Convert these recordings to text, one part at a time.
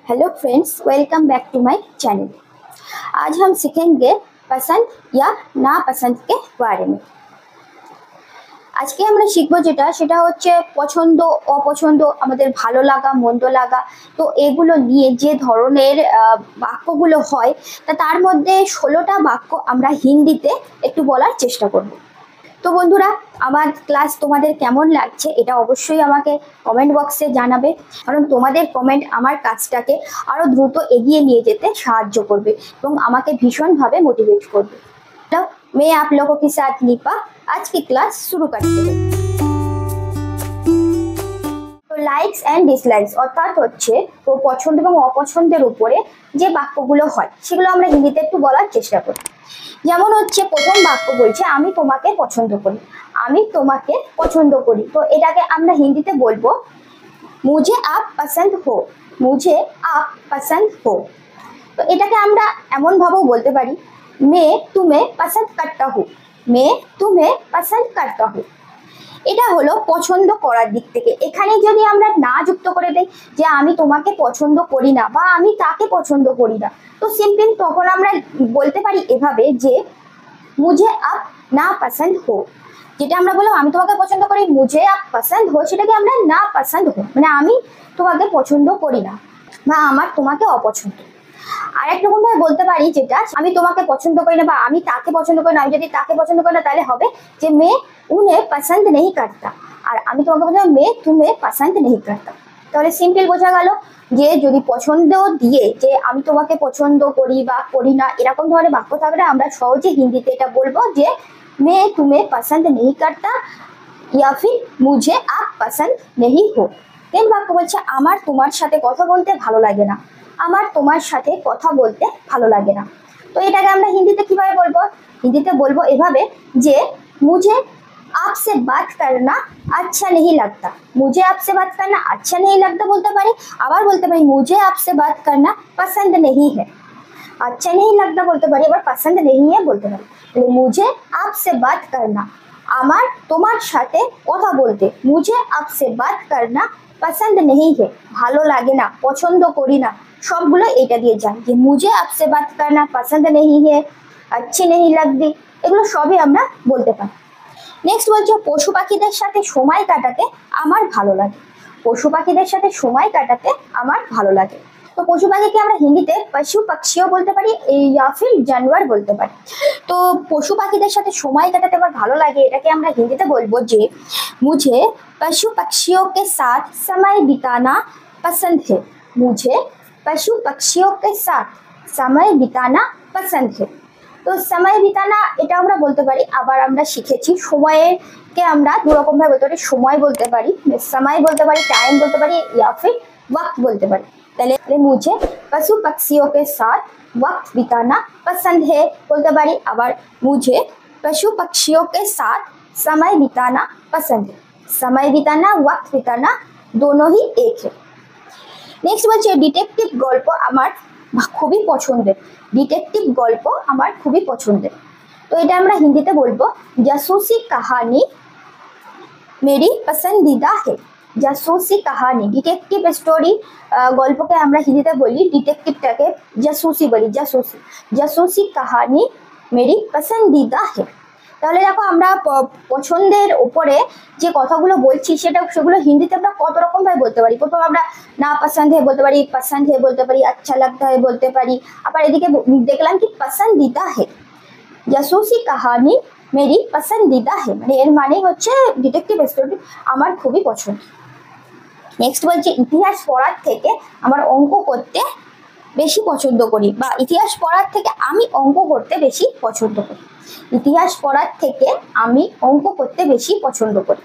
Hello friends, welcome back to my channel. आज हम सीखेंगे पसंद या नापसंद के बारे में। আজকে আমরা শিখবো সেটা হচ্ছে পছন্দ অপছন্দ, আমাদের ভালো লাগা মন্দ লাগা। তো এগুলো নিয়ে যে ধরনের বাক্যগুলো হয় তার মধ্যে 16টা বাক্য আমরা হিন্দিতে একটু বলার চেষ্টা করব। তো বন্ধুরা, আমার ক্লাস তোমাদের কেমন লাগছে এটা অবশ্যই আমাকে কমেন্ট বক্সে জানাবে, কারণ তোমাদের কমেন্ট আমার কাজটাকে আরও দ্রুত এগিয়ে নিয়ে যেতে সাহায্য করবে এবং আমাকে ভীষণভাবে মোটিভেট করবে। तो मैं आप लोगों के साथ निपा आज की क्लास शुरू करते हैं। তো লাইকস অ্যান্ড ডিসলাইকস অর্থাৎ হচ্ছে পছন্দ এবং অপছন্দের উপরে যে বাক্যগুলো হয় সেগুলো আমরা হিন্দিতে একটু বলার চেষ্টা করি। যেমন হচ্ছে প্রথম বাক্য বলছে আমি তোমাকে পছন্দ করি। আমি তোমাকে পছন্দ করি, তো এটাকে আমরা হিন্দিতে বলবো মুঝে আপ পছন্দ হো। মুঝে আপ পছন্দ হো। তো এটাকে আমরা এমন ভাবেও বলতে পারি मैं तुम्हें पसंद करता हूँ। मैं तुम्हें पसंद करता हूँ। এটা হলো পছন্দ করার দিক থেকে। এখানে যদি আমরা না যুক্ত করে দেই যে আমি তোমাকে পছন্দ করি না বা আমি তাকে পছন্দ করি না, তো সিম্পল তখন আমরা বলতে পারি এভাবে যে মুঝে আপ না পছন্দ হো। যেটা আমরা বললাম আমি তোমাকে পছন্দ করি, মুঝে আপ পছন্দ হো, সেটাকে আমরা না পছন্দ হো মানে আমি তোমাকে পছন্দ করি না বা আমার তোমাকে অপছন্দ। আর এক রকম ভাবে বলতে পারি যেটা আমি তোমাকে পছন্দ করি না বা আমি তাকে পছন্দ করি না। আমি যদি তাকে পছন্দ করি না তাহলে হবে যে মে উन्हें पसंद नहीं करता। আর আমি তোমাকে বললাম মে तुम्हें पसंद नहीं करता। তাহলে সিম্পল বোঝা গেল যে যদি পছন্দ দিয়ে যে আমি তোমাকে পছন্দ করি বা করি না এরকম ধরনের বাক্য থাকলে আমরা সহজে হিন্দিতে এটা বলবো যে মে तुम्हें पसंद नहीं करता या फिर मुझे आप पसंद नहीं हो। তিন বাক্য বলছে আমার তোমার সাথে কথা বলতে ভালো লাগে না। আমার তোমার সাথে কথা বলতে ভালো লাগে না। তো এটাকে আমরা হিন্দিতে কিভাবে বলবো? হিন্দিতে বলবো এভাবে যে मुझे आपसे बात करना अच्छा नहीं लगता। मुझे आपसे बात करना अच्छा नहीं लगता বলতে পারি, আবার বলতে পারি मुझे आपसे बात करना पसंद नहीं है। अच्छा नहीं लगता বলতে পারি, আবার पसंद नहीं है বলতে পারি। मुझे आपसे बात करना আমার তোমার সাথে কথা বলতে मुझे आपसे बात करना पसंद नहीं है ভালো লাগে না, পছন্দ করি না, সবগুলো এটা দিয়ে যায় যে मुझे आपसे बात करना पसंद नहीं है, अच्छी नहीं लगती, এগুলো সবই আমরা বলতে পারি। নেক্সট বলছে পশু পাখিদের সাথে সময় কাটাতে আমার ভালো লাগে। পশু পাখিদের সাথে সময় কাটাতে আমার ভালো লাগে। তো পশু পাখিকে আমরা হিন্দিতে পশু পক্ষীও বলতে পারি या फिर জানোয়ার বলতে পারি। তো পশু পাখিদের সাথে সময় কাটাতে আমার ভালো লাগে এটাকে আমরা হিন্দিতে বলবো যে मुझे पशु पक्षियों के साथ समय बिताना पसंद है। मुझे पशु पक्षियों के साथ समय बिताना पसंद है। তো সময় বিতানা এটা আমরা বলতে পারি, আবার আমরা শিখেছি সময়কে আমরা দু রকম ভাবে বলতে পারি। সময় বলতে পারি, সময় বলতে পারি, টাইম বলতে পারি या फिर वक्त বলতে পারি। তাহলে मुझे पशु पक्षियों के साथ वक्त बिताना पसंद है বলতে পারি, আবার मुझे पशु पक्षियों के साथ समय बिताना पसंद है। समय बिताना वक्त बिताना दोनों ही एक है। নেক্সট বলছে ডিটেকটিভ গল্প আমার খুবই পছন্দের। ডিটেকটিভ গল্প আমার খুবই পছন্দের। তো এটা আমরা হিন্দিতে বলবো জাসুসি কাহানি মেরি পসন্দিদা হে। জাসুসি কাহানি ডিটেকটিভ স্টোরি গল্পকে আমরা হিন্দিতে বলি, ডিটেকটিভটাকে জাসুসি বলি, জাসুসি। জাসুসি কাহানি মেরি পসন্দিদা হে। তাহলে দেখো আমরা পছন্দের উপরে যে কথাগুলো বলছি সেগুলো হিন্দিতে আমরা কত রকম ভাবে বলতে পারি। প্রথম আমরা না পছন্দ হে বলতে পারি, পছন্দ হে বলতে পারি, আচ্ছা লাগতা হে বলতে পারি, আবার এদিকে দেখলাম কি পসন্দিদা হে। জাসুসি কাহানি মেরি পসন্দিদা হে মানে এর মানে হচ্ছে ডিটেকটিভ স্টোরি আমার খুবই পছন্দ। নেক্সট বলছে ইতিহাস পড়ার থেকে আমার অঙ্ক করতে বেশি পছন্দ করি বা ইতিহাস পড়ার থেকে আমি অঙ্ক করতে বেশি পছন্দ করি। ইতিহাস পড়ার থেকে আমি অঙ্ক করতে বেশি পছন্দ করি।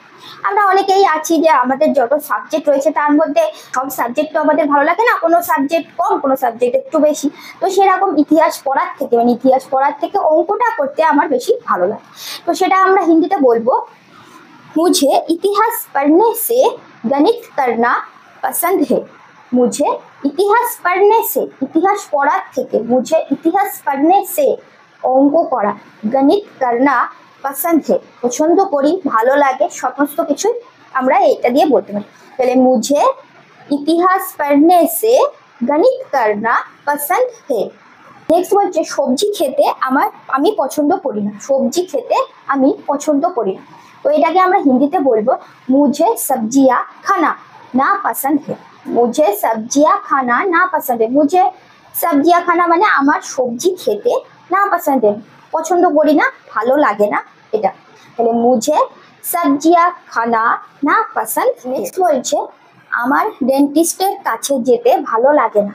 আমরা অনেকেই আছি যে আমাদের যত সাবজেক্ট রয়েছে তার মধ্যে সব সাবজেক্ট তো আমাদের ভালো লাগে না, কোনো সাবজেক্ট কম কোনো সাবজেক্ট একটু বেশি। তো সেরকম ইতিহাস পড়ার থেকে মানে ইতিহাস পড়ার থেকে অঙ্কটা করতে আমার বেশি ভালো লাগে। তো সেটা আমরা হিন্দিতে বলবো मुझे इतिहास पढ़ने से गणित करना पसंद है। मुझे इतिहास पढ़ने से इतिहास पढ़ार থেকে मुझे इतिहास पढ़ने से অঙ্ক করা গণিত करना पसंद है পছন্দ করি, ভালো লাগে, সমস্ত কিছু আমরা এটা দিয়ে বলতে পারি। তাহলে मुझे इतिहास पढ़ने से গণিত করনা পছন্দ হে। নেক্সট বলছে সবজি খেতে আমি পছন্দ করি না, সবজি খেতে আমি পছন্দ করি না। তো এটাকে আমরা হিন্দিতে বলবো মুঝে সবজিয়া খানা না পছন্দ হে। মুঝে সবজিয়া খানা না পছন্দ হে। মুঝে সবজিয়া খানা মানে আমার সবজি খেতে না পছন্দ হে, পছন্দ করি না, ভালো লাগে না এটা। তাহলে মুঝে সবজিয়া খানা না পছন্দ। নেক্সট বলছে আমার ডেন্টিস্টের কাছে যেতে ভালো লাগে না।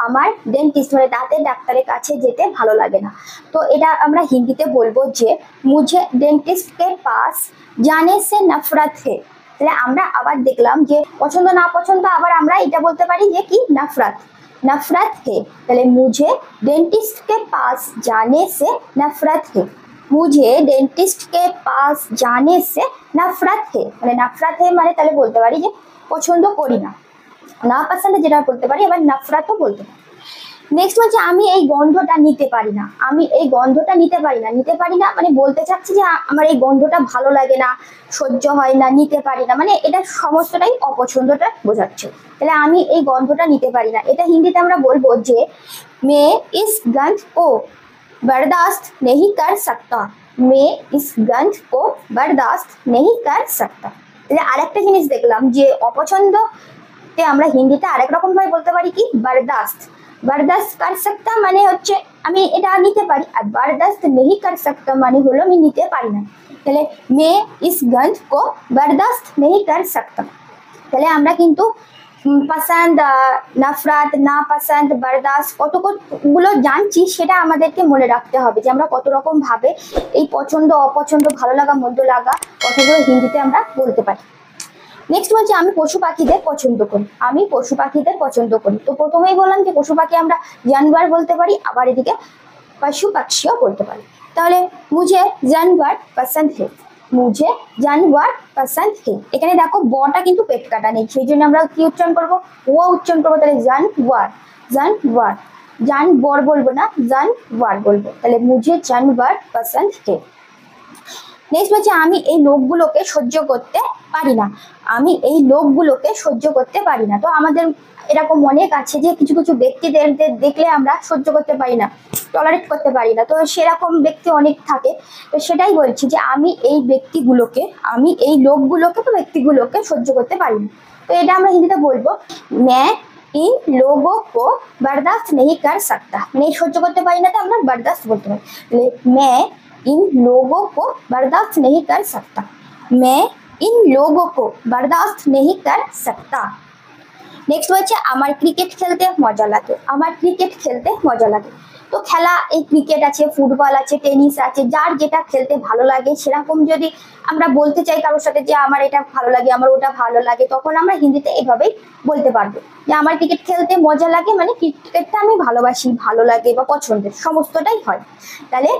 আমার ডেন্টিস্ট মানে দাঁতের ডাক্তারের কাছে যেতে ভালো লাগে না। তো এটা আমরা হিন্দিতে বলবো যে মুঝে ডেন্টিস্ট কে পাস জানে সে নফরত হে। তাহলে আমরা আবার দেখলাম যে পছন্দ না পছন্দ, আবার আমরা এটা বলতে পারি যে কি নফরত, नफरत है। তাহলে मुझे डेंटिस्ट के पास जाने से नफरत है। मुझे डेंटिस्ट के पास जाने से नफरत है মানে नफरत है মানে তাহলে বলতে পারি যে পছন্দ করি না, না পছন্দ যেটা বলতে পারি, আবার নফরতও বলতে পারি। নেক্সট হচ্ছে আমি এই গন্ধটা নিতে পারি না। আমি এই গন্ধটা নিতে পারি না, নিতে পারি না মানে বলতে চাচ্ছি যে আমার এই গন্ধটা ভালো লাগে না, সহ্য হয় না, নিতে পারি না, মানে এটা সমস্তটাই অপছন্দটা বোঝাচ্ছে। তাহলে আমি এই গন্ধটা নিতে পারি না, এটা হিন্দিতে আমরা বলবো যে মে ইস গন্ধ কো বরদাস্ত নেহি কর সকতা। মে ইস গন্ধ কো বরদাস্ত নেহি কর সকতা। তাহলে আরেকটা জিনিস দেখলাম যে অপছন্দতে আমরা হিন্দিতে আরেক রকম ভাবে বলতে পারি কি বরদাস্ত। বরদাস্ত কর সকতা মানে হচ্ছে আমি এটা নিতে পারি, আর বরদাস্ত নেহি কর সকতা মানে হলো আমি নিতে পারি না। তাহলে মে ইস গন্ধ কো বরদাস্ত নেহি কর সকতা। তাহলে আমরা কিন্তু পছন্দ, নফরত, না পছন্দ, বরদাস্ত কতগুলো জানছি, সেটা আমাদেরকে মনে রাখতে হবে যে আমরা কত রকম ভাবে এই পছন্দ অপছন্দ, ভালো লাগা মন্দ লাগা কথাগুলো হিন্দিতে আমরা বলতে পারি। নেক্সট বলছি আমি পশু পাখিদের পছন্দ করি। আমি পশু পাখিদের পছন্দ করি। তো প্রথমেই বললাম যে পশু পাখি আমরা জানোয়ার বলতে পারি, আবার এদিকে পশু পাখিও বলতে পারি। তাহলে মুঝে জানোয়ার পছন্দ হে। মুঝে জানোয়ার পছন্দ হে। এখানে দেখো বটা কিন্তু পেট কাটা নেই, সেই জন্য আমরা কি উচ্চারণ করবো, ও উচ্চারণ করবো। তাহলে জানোয়ার, জানোয়ার, জানবর বলবো না, জানোয়ার বলবো। তাহলে মুঝে জানোয়ার পছন্দ হে। নেক্সট হচ্ছে আমি এই লোকগুলোকে সহ্য করতে পারি না। আমি এই লোকগুলোকে সহ্য করতে পারি না। তো আমাদের এরকম অনেক আছে যে কিছু কিছু ব্যক্তিদের দেখলে আমরা সহ্য করতে পারি না, টলারেট করতে পারি না। তো সেরকম ব্যক্তি অনেক থাকে। তো সেটাই বলছি যে আমি এই ব্যক্তিগুলোকে, আমি এই লোকগুলোকে তো ব্যক্তিগুলোকে সহ্য করতে পারি না। তো এটা আমরা হিন্দিতে বলবো मैं इन लोगों को बर्दाश्त नहीं कर सकता। মানে সহ্য করতে পারি না তো আমরা বরদাস্ত বলতে পারি। मैं इन लोगों को बर्दाश्त नहीं कर सकता। मैं इन लोगों को बर्दाश्त नहीं कर सकता। নেক্সট হচ্ছে আমার ক্রিকেট খেলতে মজা লাগে। আমার ক্রিকেট খেলতে মজা লাগে। তো খেলা এই ক্রিকেট আছে, ফুটবল আছে, টেনিস আছে, যার যেটা খেলতে ভালো লাগে সেরকম যদি আমরা বলতে চাই কারোর সাথে যে আমার এটা ভালো লাগে, আমার ওটা ভালো লাগে, তখন আমরা হিন্দিতে এভাবেই বলতে পারবো যে আমার ক্রিকেট খেলতে মজা লাগে, মানে ক্রিকেটটা আমি ভালোবাসি, ভালো লাগে বা পছন্দের সমস্তটাই হয়। তাহলে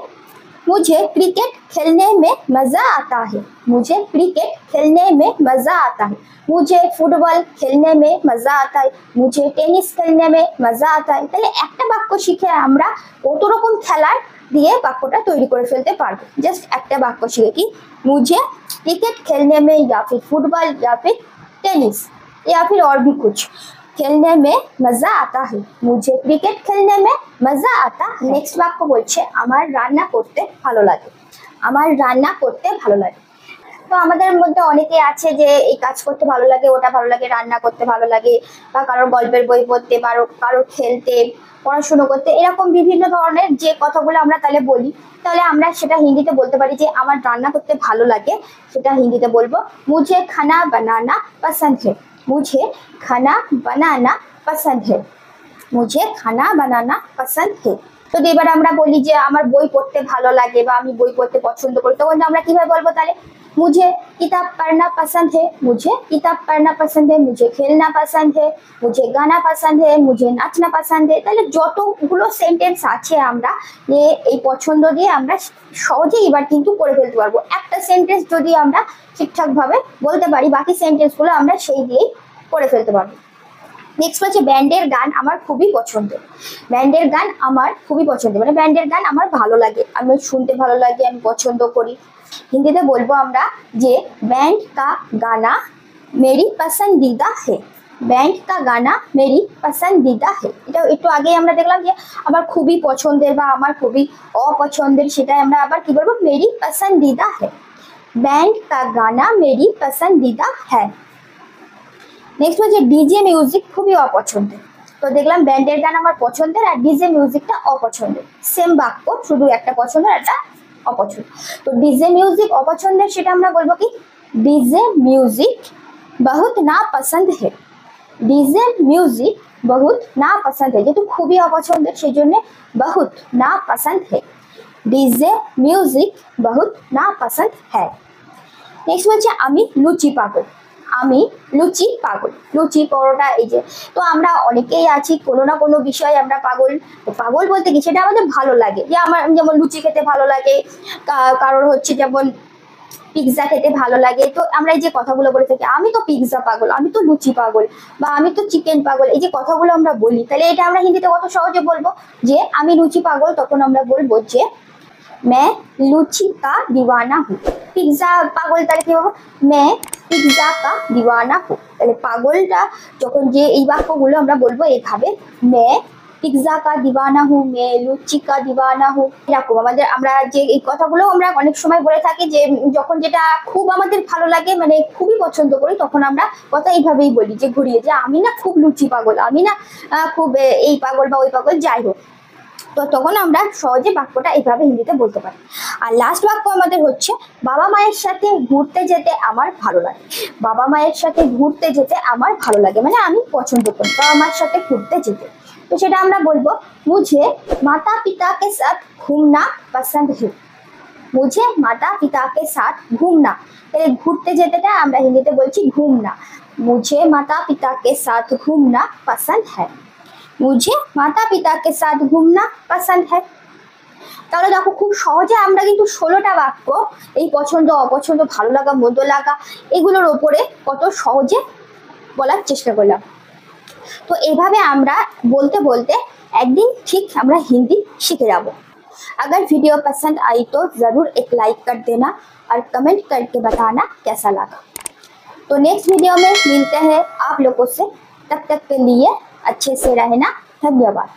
मुझे क्रिकेट खेलने में मज़ा आता है। मुझे क्रिकेट खेलने में मज़ा आता है। मुझे फुटबल खेलने में मज़ा आता है। मुझे टेनिस खेलने में मज़ा आता है। তাহলে একটা বাক্য শিখে আমরা কত রকম খেলার দিয়ে বাক্যটা তৈরি করে ফেলতে পারবো। জাস্ট একটা বাক্য শিখে কি मुझे क्रिकेट खेलने में या फिर फुटबल या फिर टेनिस या फिर और भी कुछ खेलने में मजा आता है। मुझे क्रिकेट खेलने में मजा आता है। नेक्स्ट বাক্য বলছে আমার রান্না করতে ভালো লাগে। আমার রান্না করতে ভালো লাগে। তো আমাদের মধ্যে অনেকে আছে যে এই কাজ করতে ভালো লাগে, ওটা ভালো লাগে, রান্না করতে ভালো লাগে, বা কারোর গল্পের বই পড়তে, কারোর খেলতে, পড়াশুনো করতে, এরকম বিভিন্ন ধরনের যে কথাগুলো আমরা তাহলে বলি, তাহলে আমরা সেটা হিন্দিতে বলতে পারি যে আমার রান্না করতে ভালো লাগে। সেটা হিন্দিতে বলবো মুঝে খানা বানানা পছন্দ है। मुझे खाना बनाना पसंद है। मुझे खाना बनाना पसंद है। তো এবার আমরা বলি যে আমার বই পড়তে ভালো লাগে বা আমি বই পড়তে পছন্দ করি, তখন আমরা কিভাবে বলবো, তাহলে मुझे किताब पढ़ना पसंद है। मुझे किताब पढ़ना पसंद है। मुझे खेलना पसंद है। मुझे गाना पसंद है। मुझे नाचना पसंद है। তাহলে যতগুলো সেন্টেন্স আছে আমরা এই পছন্দ দিয়ে আমরা সহজেই এবার কিন্তু করে ফেলতে পারবো। একটা সেন্টেন্স যদি আমরা ঠিকঠাকভাবে বলতে পারি, বাকি সেন্টেন্সগুলো আমরা সেই দিয়েই করে ফেলতে পারবো। নেক্সট হচ্ছে ব্যান্ডের গান আমার খুবই পছন্দ। ব্যান্ডের গান আমার খুবই পছন্দ মানে ব্যান্ডের গান আমার ভালো লাগে, আমি শুনতে ভালো লাগে, আমি পছন্দ করি। হিন্দিতে বলবো আমরা যে ব্যান্ড কা গানা মেরি পসন্দीदा है। ব্যান্ড কা গানা মেরি পসন্দিদা হে। এটা একটু আগে আমরা দেখলাম যে আমার খুবই পছন্দের বা আমার খুবই অপছন্দের, সেটাই আমরা আবার কি বলবো, মেরি পসন্দিদা হে। ব্যান্ড কা গানা মেরি পসন্দিদা হ্যায়। নেক্সট হচ্ছে ডিজে মিউজিক খুবই অপছন্দের। তো দেখলাম ব্যান্ডের গান আমার পছন্দের আর ডিজে মিউজিকটা অপছন্দের, সেম বাক্য, শুধু একটা পছন্দের একটা অপছন্দ। তো ডিজে মিউজিক অপছন্দের, সেটা আমরা বলবো কি, ডিজে মিউজিক বহুত না পছন্দ হে। ডিজে মিউজিক বহুত না পছন্দ হে, যেহেতু খুবই অপছন্দের সেই জন্য বহুত না পছন্দ হে। ডিজে মিউজিক বহুত না পছন্দ হ্যায়। নেক্সট হচ্ছে আমি লুচি পাগল। আমি লুচি পাগল, লুচি পরোটা এই যে, তো আমরা অনেকেই আছি কোনো না কোনো বিষয়ে আমরা পাগল। পাগল বলতে কি, সেটা আমাদের ভালো লাগে, যে আমার যেমন লুচি খেতে ভালো লাগে, কারোর হচ্ছে যেমন পিৎজা খেতে ভালো লাগে। তো আমরা এই যে কথাগুলো বলে থাকি, আমি তো পিৎজা পাগল, আমি তো লুচি পাগল, বা আমি তো চিকেন পাগল, এই যে কথাগুলো আমরা বলি, তাহলে এটা আমরা হিন্দিতে কত সহজে বলবো যে আমি লুচি পাগল, তখন আমরা বলবো যে मैं लूची का दीवाना हूँ। पिज्जा পাগল তাহলে কি হবে, मैं पिज्जा का दीवाना हूँ। তাহলে পাগলটা যখন যে এই বাক্যগুলো আমরা বলবো এইভাবে, मैं पिज्जा का दीवाना हूँ, मैं लूची का दीवाना हूँ। এরকম আমাদের আমরা যে এই কথাগুলো আমরা অনেক সময় বলে থাকি, যে যখন যেটা খুব আমাদের ভালো লাগে, মানে খুবই পছন্দ করি, তখন আমরা কথা এইভাবেই বলি, যে ঘুরিয়ে, যে আমি না খুব লুচি পাগল, আমি না খুব এই পাগল বা ওই পাগল, যাই হোক। তো তখন আমরা সহজে বাক্যটা এইভাবে হিন্দিতে বলতে পারি। আর লাস্ট বাক্য আমাদের হচ্ছে বাবা মায়ের সাথে ঘুরতে যেতে আমার ভালো লাগে। বাবা মায়ের সাথে ঘুরতে যেতে আমার ভালো লাগে, মানে আমি পছন্দ করি বাবা মায়ের সাথে ঘুরতে যেতে। তো সেটা আমরা বলবো, মুঝে মাতা পিতা কে সাথ ঘুমনা পছন্দ है। মুঝে মাতা পিতা কে সাথ ঘুমনা, তাহলে ঘুরতে যেতেটা আমরা হিন্দিতে বলছি ঘুমনা। মুঝে মাতা পিতা কে সাথ ঘুমনা পছন্দ है। मुझे माता पिता के साथ घूमना पसंद है। তাহলে দেখো খুব সহজে আমরা কিন্তু 16টা বাক্য এই পছন্দ অপছন্দ ভালো লাগা মন্দ লাগা এগুলোর ওপরে কত সহজে বলার চেষ্টা করলাম। তো এইভাবে আমরা বলতে বলতে একদিন ঠিক আমরা হিন্দি শিখে যাব। अगर वीडियो पसंद आई तो ज़रूर एक लाइक कर देना और कमेंट करके बताना कैसा लगा। तो नेक्स्ट वीडियो में मिलते हैं आप लोगों से, तब तक के लिए अच्छे से रहना, धन्यवाद।